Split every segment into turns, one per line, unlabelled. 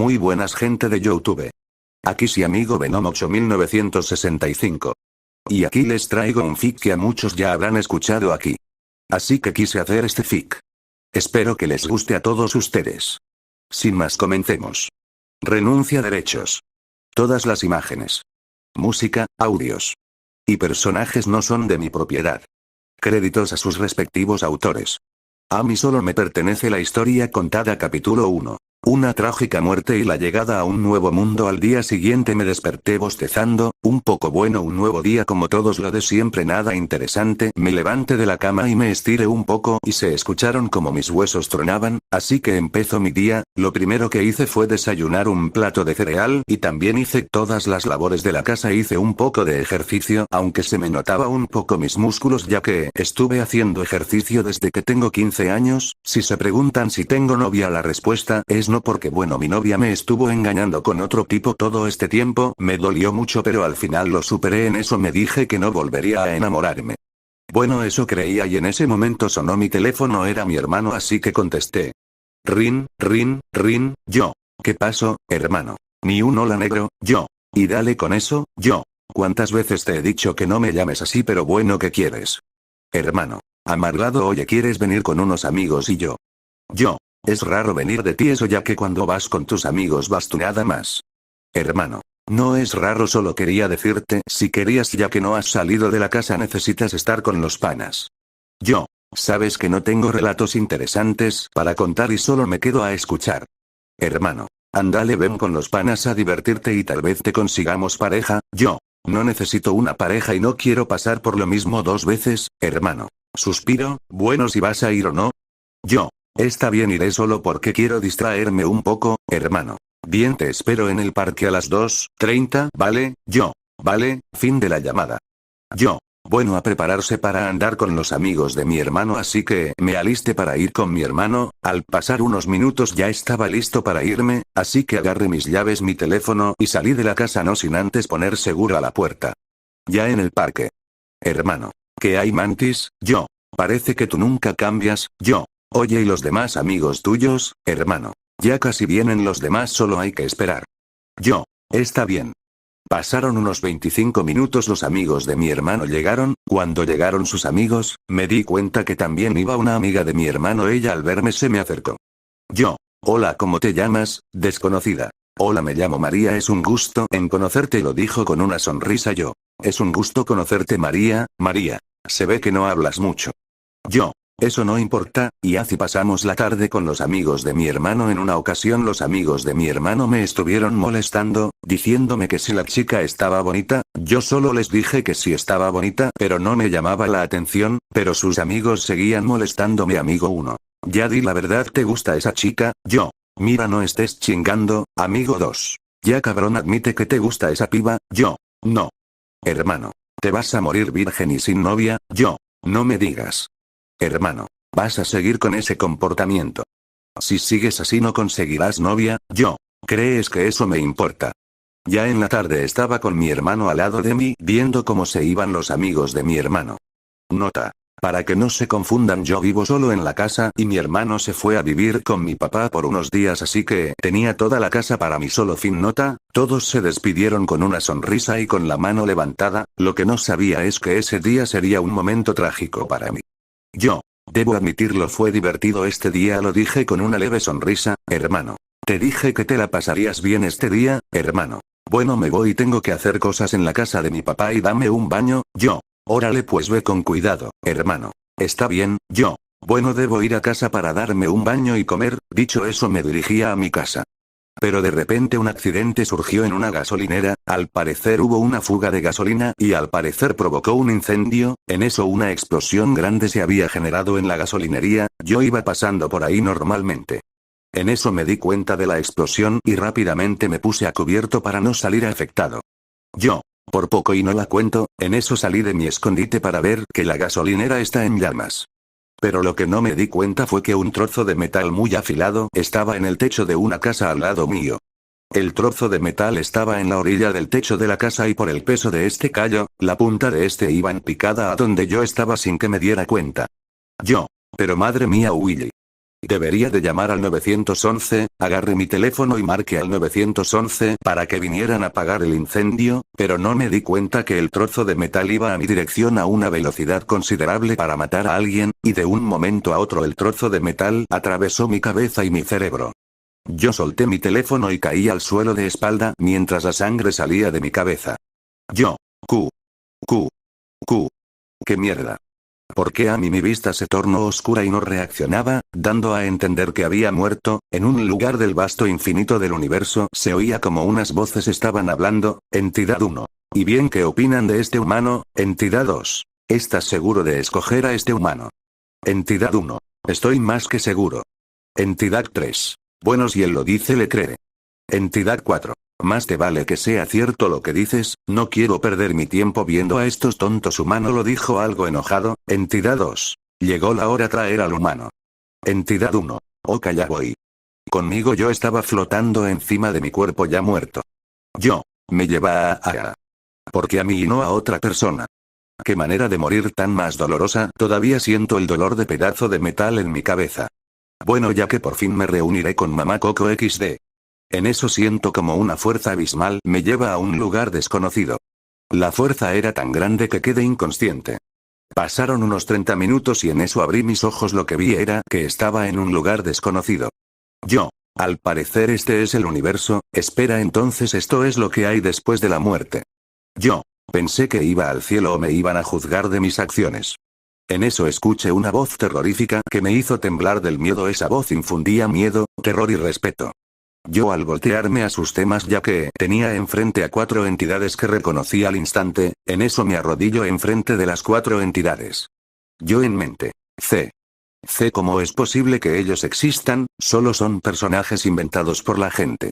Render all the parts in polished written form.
Muy buenas gente de YouTube. Aquí sí amigo Venom 8965. Y aquí les traigo un fic que a muchos ya habrán escuchado aquí. Así que quise hacer este fic. Espero que les guste a todos ustedes. Sin más comencemos. Renuncia derechos. Todas las imágenes, música, audios y personajes no son de mi propiedad. Créditos a sus respectivos autores. A mí solo me pertenece la historia contada capítulo 1. Una trágica muerte y la llegada a un nuevo mundo. Al día siguiente me desperté bostezando, un poco bueno, un nuevo día como todos, lo de siempre, nada interesante. Me levanté de la cama y me estiré un poco y se escucharon como mis huesos tronaban, así que empezó mi día. Lo primero que hice fue desayunar un plato de cereal y también hice todas las labores de la casa. Hice un poco de ejercicio, aunque se me notaba un poco mis músculos ya que estuve haciendo ejercicio desde que tengo 15 años. Si se preguntan si tengo novia, la respuesta es no, porque bueno, mi novia me estuvo engañando con otro tipo todo este tiempo. Me dolió mucho pero al final lo superé. En eso me dije que no volvería a enamorarme. Bueno, eso creía y en ese momento sonó mi teléfono. Era mi hermano, así que contesté. Rin, rin, rin, yo. ¿Qué pasó, hermano? Ni un hola negro, yo. Y dale con eso, yo. ¿Cuántas veces te he dicho que no me llames así? Pero bueno, ¿qué quieres? Hermano. Amargado, oye, ¿quieres venir con unos amigos? Y yo. Es raro venir de ti eso, ya que cuando vas con tus amigos vas tú nada más. Hermano. No es raro, solo quería decirte, si querías, ya que no has salido de la casa necesitas estar con los panas. Yo. Sabes que no tengo relatos interesantes para contar y solo me quedo a escuchar. Hermano. Ándale, ven con los panas a divertirte y tal vez te consigamos pareja. Yo. No necesito una pareja y no quiero pasar por lo mismo dos veces, hermano. Suspiro. Bueno, si vas a ir o no. Yo. Está bien, iré solo porque quiero distraerme un poco, hermano. Bien, te espero en el parque a las 2:30, ¿vale? Yo. Vale, fin de la llamada. Yo. Bueno, a prepararse para andar con los amigos de mi hermano, así que me alisté para ir con mi hermano. Al pasar unos minutos ya estaba listo para irme, así que agarré mis llaves, mi teléfono y salí de la casa, no sin antes poner segura la puerta. Ya en el parque. Hermano. ¿Qué hay, Mantis? Yo. Parece que tú nunca cambias. Yo. Oye, ¿y los demás amigos tuyos, hermano? Ya casi vienen los demás, solo hay que esperar. Yo. Está bien. Pasaron unos 25 minutos, los amigos de mi hermano llegaron. Cuando llegaron sus amigos, me di cuenta que también iba una amiga de mi hermano. Ella al verme se me acercó. Yo. Hola, ¿cómo te llamas, desconocida? Hola, me llamo María, es un gusto en conocerte, lo dijo con una sonrisa. Yo. Es un gusto conocerte, María. María. Se ve que no hablas mucho. Yo. Eso no importa, y así pasamos la tarde con los amigos de mi hermano. En una ocasión los amigos de mi hermano me estuvieron molestando, diciéndome que si la chica estaba bonita. Yo solo les dije que sí estaba bonita, pero no me llamaba la atención, pero sus amigos seguían molestándome. Amigo 1. Ya di la verdad, ¿te gusta esa chica? Yo. Mira, no estés chingando, amigo 2. Ya cabrón, admite que te gusta esa piba. Yo. No. Hermano. ¿Te vas a morir virgen y sin novia? Yo. No me digas. Hermano, ¿vas a seguir con ese comportamiento? Si sigues así no conseguirás novia. Yo. ¿Crees que eso me importa? Ya en la tarde estaba con mi hermano al lado de mí, viendo cómo se iban los amigos de mi hermano. Nota. Para que no se confundan, yo vivo solo en la casa y mi hermano se fue a vivir con mi papá por unos días, así que tenía toda la casa para mí solo. Fin. Nota. Todos se despidieron con una sonrisa y con la mano levantada. Lo que no sabía es que ese día sería un momento trágico para mí. Yo. Debo admitirlo, fue divertido este día, lo dije con una leve sonrisa. Hermano. Te dije que te la pasarías bien este día, hermano. Bueno, me voy, tengo que hacer cosas en la casa de mi papá y dame un baño. Yo. Órale, pues ve con cuidado, hermano. Está bien. Yo. Bueno, debo ir a casa para darme un baño y comer. Dicho eso me dirigía a mi casa. Pero de repente un accidente surgió en una gasolinera. Al parecer hubo una fuga de gasolina y al parecer provocó un incendio. En eso una explosión grande se había generado en la gasolinería. Yo iba pasando por ahí normalmente. En eso me di cuenta de la explosión y rápidamente me puse a cubierto para no salir afectado. Yo. Por poco y no la cuento, en eso salí de mi escondite para ver que la gasolinera está en llamas. Pero lo que no me di cuenta fue que un trozo de metal muy afilado estaba en el techo de una casa al lado mío. El trozo de metal estaba en la orilla del techo de la casa y por el peso de este callo, la punta de este iba en picada a donde yo estaba sin que me diera cuenta. Yo. Pero madre mía, Willy. Debería de llamar al 911, agarré mi teléfono y marqué al 911 para que vinieran a apagar el incendio, pero no me di cuenta que el trozo de metal iba a mi dirección a una velocidad considerable para matar a alguien, y de un momento a otro el trozo de metal atravesó mi cabeza y mi cerebro. Yo solté mi teléfono y caí al suelo de espalda mientras la sangre salía de mi cabeza. Yo. Q. ¿Qué mierda? ¿Por qué a mí mi vista se tornó oscura y no reaccionaba, dando a entender que había muerto? En un lugar del vasto infinito del universo se oía como unas voces estaban hablando. Entidad 1. ¿Y bien qué opinan de este humano? Entidad 2. ¿Estás seguro de escoger a este humano? Entidad 1. Estoy más que seguro. Entidad 3. Bueno, si él lo dice le cree. Entidad 4. Más te vale que sea cierto lo que dices, no quiero perder mi tiempo viendo a estos tontos humanos, lo dijo algo enojado. Entidad 2. Llegó la hora traer al humano. Entidad 1. Ok, ya voy. Conmigo yo estaba flotando encima de mi cuerpo ya muerto. Yo. Me lleva a... ¿Por qué a mí y no a otra persona? ¿Qué manera de morir tan más dolorosa? Todavía siento el dolor de pedazo de metal en mi cabeza. Bueno, ya que por fin me reuniré con Mamá Coco XD. En eso siento como una fuerza abismal me lleva a un lugar desconocido. La fuerza era tan grande que quedé inconsciente. Pasaron unos 30 minutos y en eso abrí mis ojos, lo que vi era que estaba en un lugar desconocido. Yo. Al parecer este es el universo, espera, entonces esto es lo que hay después de la muerte. Yo. Pensé que iba al cielo o me iban a juzgar de mis acciones. En eso escuché una voz terrorífica que me hizo temblar del miedo. Esa voz infundía miedo, terror y respeto. Yo al voltearme asusté más ya que tenía enfrente a 4 entidades que reconocí al instante. En eso me arrodillo enfrente de las 4 entidades. Yo en mente. ¿Cómo es posible que ellos existan? Solo son personajes inventados por la gente.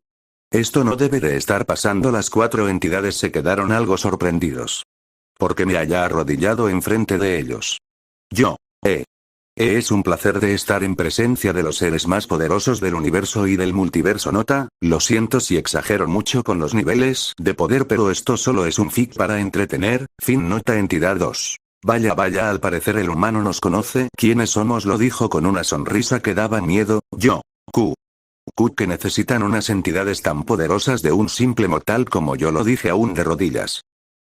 Esto no debe de estar pasando. Las 4 entidades se quedaron algo sorprendidos. Porque me haya arrodillado enfrente de ellos. Yo. Es un placer de estar en presencia de los seres más poderosos del universo y del multiverso. Nota, lo siento si exagero mucho con los niveles de poder, pero esto solo es un fic para entretener. Fin. Nota. Entidad 2. Vaya, al parecer el humano nos conoce. ¿Quiénes somos? Lo dijo con una sonrisa que daba miedo. Yo. Que necesitan unas entidades tan poderosas de un simple mortal como yo, lo dije aún de rodillas.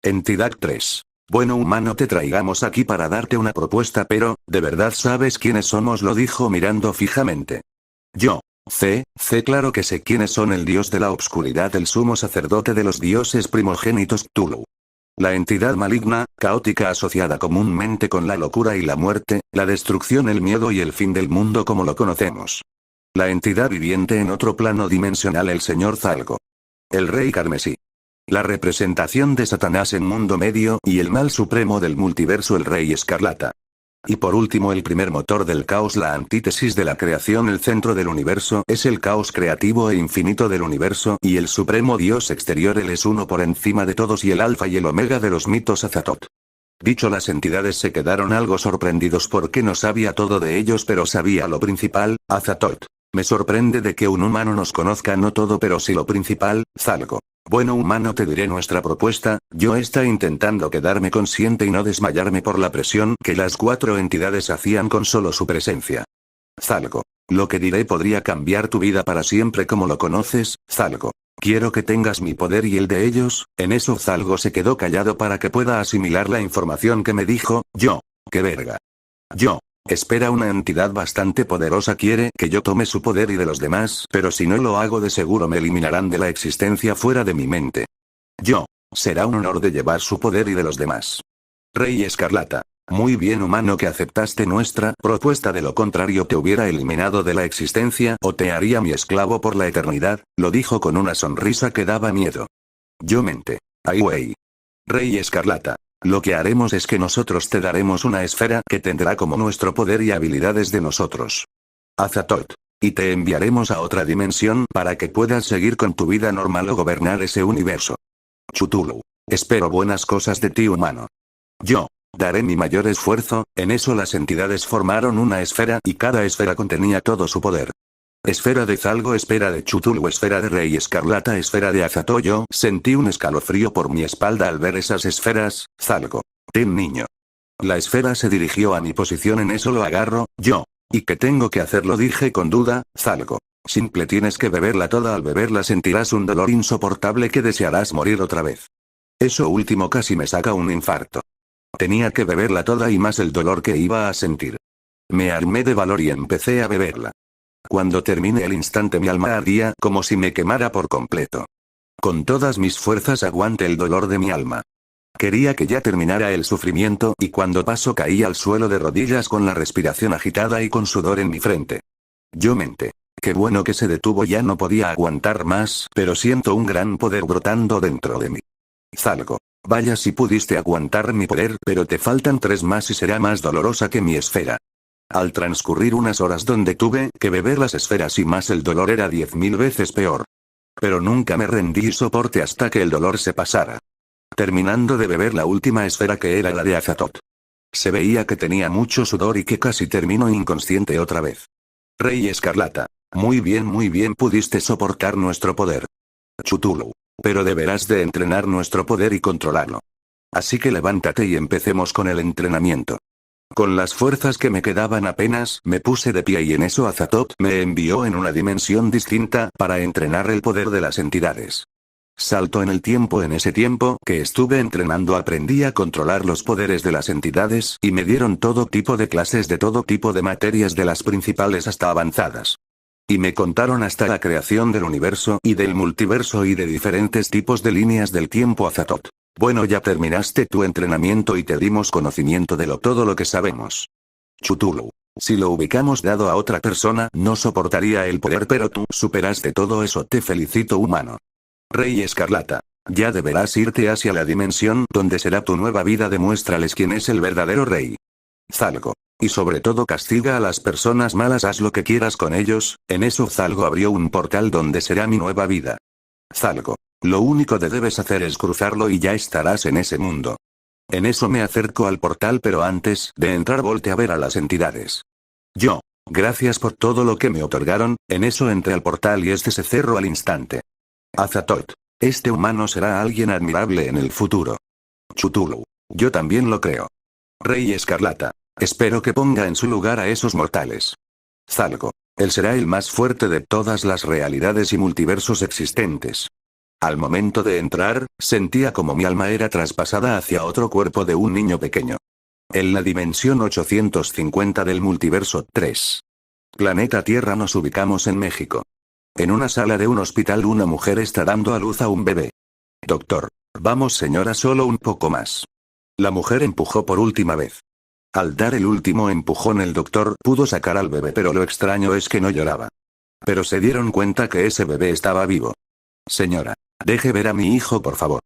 Entidad 3. Bueno, humano, te traigamos aquí para darte una propuesta, pero, ¿de verdad sabes quiénes somos? Lo dijo mirando fijamente. Yo. Claro que sé quiénes son: el dios de la obscuridad, el sumo sacerdote de los dioses primogénitos, Cthulhu. La entidad maligna, caótica, asociada comúnmente con la locura y la muerte, la destrucción, el miedo y el fin del mundo como lo conocemos. La entidad viviente en otro plano dimensional, el señor Zalgo. El rey carmesí. La representación de Satanás en Mundo Medio y el mal supremo del multiverso, el Rey Escarlata. Y por último, el primer motor del caos, la antítesis de la creación, el centro del universo, es el caos creativo e infinito del universo, y el supremo dios exterior, él es uno por encima de todos y el alfa y el omega de los mitos, Azatoth. Dicho, las entidades se quedaron algo sorprendidos porque no sabía todo de ellos, pero sabía lo principal, Azatoth. Me sorprende de que un humano nos conozca, no todo pero sí lo principal, Zalgo. Bueno, humano, te diré nuestra propuesta. Yo está intentando quedarme consciente y no desmayarme por la presión que las 4 entidades hacían con solo su presencia. Zalgo. Lo que diré podría cambiar tu vida para siempre como lo conoces, Zalgo. Quiero que tengas mi poder y el de ellos. En eso Zalgo se quedó callado para que pueda asimilar la información que me dijo. Yo. ¿Qué verga? Yo. Espera, una entidad bastante poderosa quiere que yo tome su poder y de los demás, pero si no lo hago de seguro me eliminarán de la existencia fuera de mi mente. Yo. Será un honor de llevar su poder y de los demás. Rey Escarlata. Muy bien, humano, que aceptaste nuestra propuesta, de lo contrario te hubiera eliminado de la existencia o te haría mi esclavo por la eternidad, lo dijo con una sonrisa que daba miedo. Yo mente. Ay, wey. Rey Escarlata. Lo que haremos es que nosotros te daremos una esfera que tendrá como nuestro poder y habilidades de nosotros. Azatoth. Y te enviaremos a otra dimensión para que puedas seguir con tu vida normal o gobernar ese universo. Cthulhu. Espero buenas cosas de ti, humano. Yo. Daré mi mayor esfuerzo. En eso las entidades formaron una esfera y cada esfera contenía todo su poder. Esfera de Zalgo, esfera de Cthulhu, esfera de Rey Escarlata, esfera de Azatoth. Yo sentí un escalofrío por mi espalda al ver esas esferas. Zalgo. Ten, niño. La esfera se dirigió a mi posición, en eso lo agarro. Yo. ¿Y qué tengo que hacerlo? Dije con duda, Zalgo. Simple, tienes que beberla toda. Al beberla sentirás un dolor insoportable que desearás morir otra vez. Eso último casi me saca un infarto. Tenía que beberla toda y más el dolor que iba a sentir. Me armé de valor y empecé a beberla. Cuando terminé el instante mi alma ardía como si me quemara por completo. Con todas mis fuerzas aguanté el dolor de mi alma. Quería que ya terminara el sufrimiento y cuando pasó caí al suelo de rodillas con la respiración agitada y con sudor en mi frente. Yo mente. Qué bueno que se detuvo, ya no podía aguantar más, pero siento un gran poder brotando dentro de mí. Zalgo. Vaya si pudiste aguantar mi poder, pero te faltan 3 más y será más dolorosa que mi esfera. Al transcurrir unas horas donde tuve que beber las esferas y más el dolor era 10.000 veces peor. Pero nunca me rendí y soporté hasta que el dolor se pasara. Terminando de beber la última esfera que era la de Azatoth. Se veía que tenía mucho sudor y que casi terminó inconsciente otra vez. Rey Escarlata. Muy bien, pudiste soportar nuestro poder. Cthulhu. Pero deberás de entrenar nuestro poder y controlarlo. Así que levántate y empecemos con el entrenamiento. Con las fuerzas que me quedaban apenas, me puse de pie y en eso Azatoth me envió en una dimensión distinta para entrenar el poder de las entidades. Salto en el tiempo. En ese tiempo que estuve entrenando aprendí a controlar los poderes de las entidades y me dieron todo tipo de clases de todo tipo de materias, de las principales hasta avanzadas. Y me contaron hasta la creación del universo y del multiverso y de diferentes tipos de líneas del tiempo. Azatoth. Bueno, ya terminaste tu entrenamiento y te dimos conocimiento de todo lo que sabemos. Cthulhu. Si lo ubicamos dado a otra persona, no soportaría el poder, pero tú superaste todo eso. Te felicito, humano. Rey Escarlata. Ya deberás irte hacia la dimensión donde será tu nueva vida. Demuéstrales quién es el verdadero rey. Zalgo. Y sobre todo castiga a las personas malas, haz lo que quieras con ellos. En eso Zalgo abrió un portal donde será mi nueva vida. Zalgo. Lo único que debes hacer es cruzarlo y ya estarás en ese mundo. En eso me acerco al portal, pero antes de entrar volteé a ver a las entidades. Yo. Gracias por todo lo que me otorgaron. En eso entré al portal y este se cerró al instante. Azatoth. Este humano será alguien admirable en el futuro. Cthulhu. Yo también lo creo. Rey Escarlata. Espero que ponga en su lugar a esos mortales. Zalgo. Él será el más fuerte de todas las realidades y multiversos existentes. Al momento de entrar, sentía como mi alma era traspasada hacia otro cuerpo de un niño pequeño. En la dimensión 850 del multiverso 3. Planeta Tierra. Nos ubicamos en México. En una sala de un hospital una mujer está dando a luz a un bebé. Doctor. Vamos señora, solo un poco más. La mujer empujó por última vez. Al dar el último empujón el doctor pudo sacar al bebé, pero lo extraño es que no lloraba. Pero se dieron cuenta que ese bebé estaba vivo. Señora. Deje ver a mi hijo, por favor.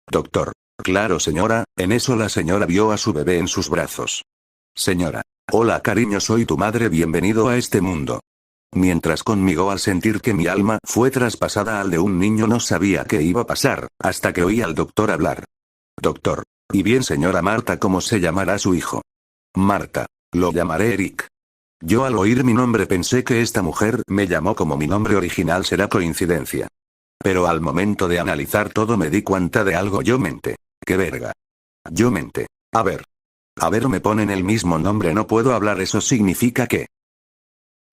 Doctor. Claro señora. En eso la señora vio a su bebé en sus brazos. Señora. Hola cariño, soy tu madre, bienvenido a este mundo. Mientras conmigo, al sentir que mi alma fue traspasada al de un niño, no sabía qué iba a pasar, hasta que oí al doctor hablar. Doctor. Y bien señora Marta, ¿cómo se llamará su hijo? Marta. Lo llamaré Eric. Yo al oír mi nombre pensé que esta mujer me llamó como mi nombre original, será coincidencia. Pero al momento de analizar todo me di cuenta de algo. Yo mente. ¡Qué verga! Yo mente. A ver, me ponen el mismo nombre, no puedo hablar, eso significa que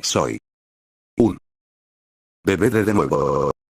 soy un bebé de nuevo.